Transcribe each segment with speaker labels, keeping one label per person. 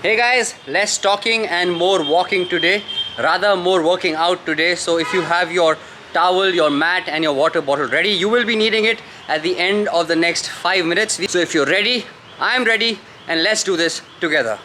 Speaker 1: Hey guys, less talking and more walking today, rather more working out today. So if you have your towel, your mat and your water bottle ready, you will be needing it at the end of the next 5 minutes. So if you're ready, I'm ready, and let's do this together.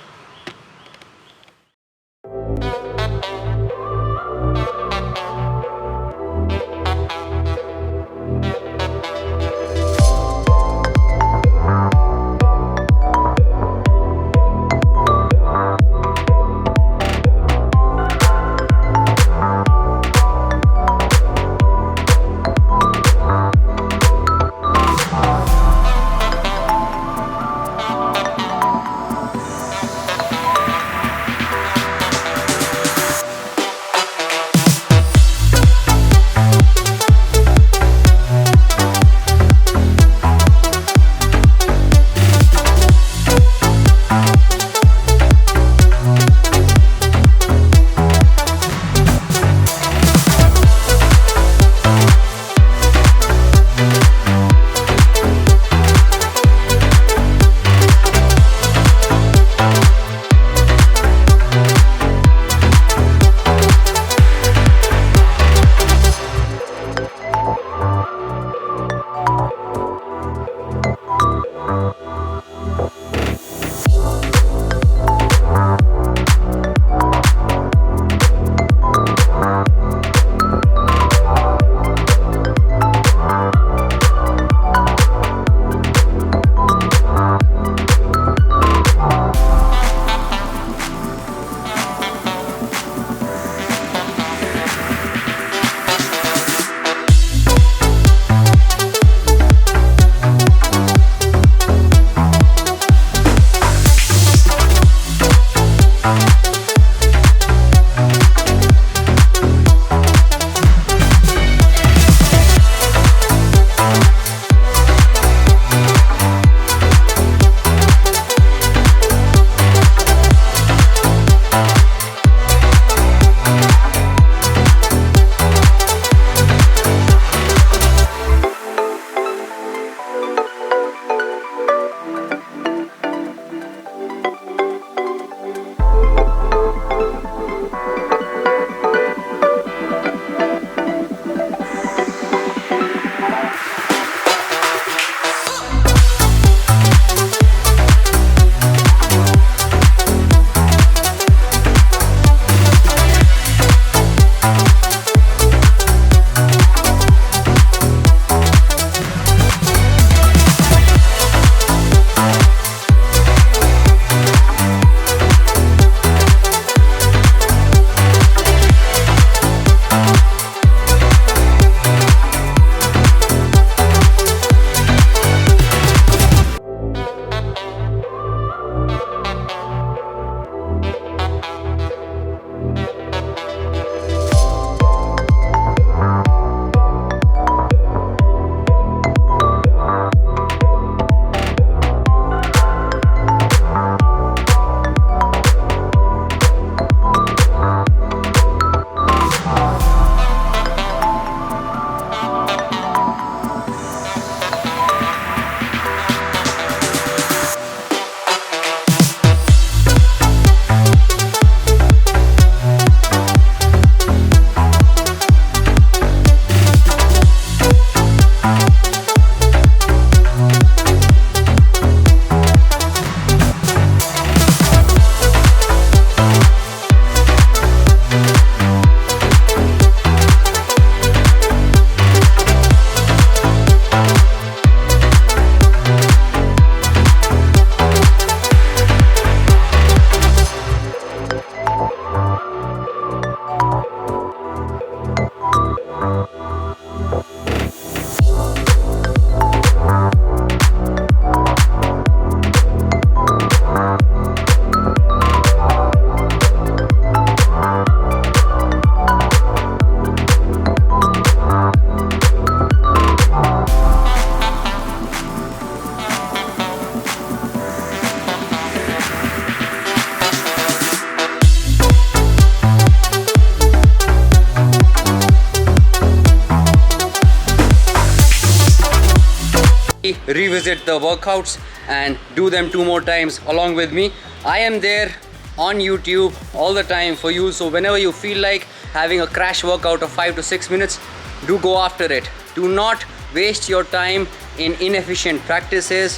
Speaker 1: Revisit the workouts and do them 2 more times along with me. I am there on YouTube all the time for you. So whenever you feel like having a crash workout of 5 to 6 minutes, do go after it. Do not waste your time in inefficient practices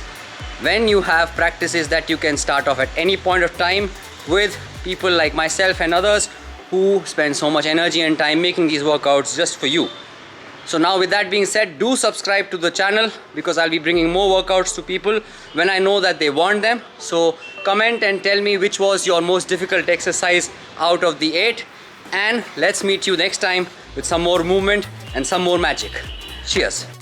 Speaker 1: when you have practices that you can start off at any point of time with people like myself and others who spend so much energy and time making these workouts just for you. So now with that being said, do subscribe to the channel because I'll be bringing more workouts to people when I know that they want them. So comment and tell me which was your most difficult exercise out of the 8, and let's meet you next time with some more movement and some more magic. Cheers.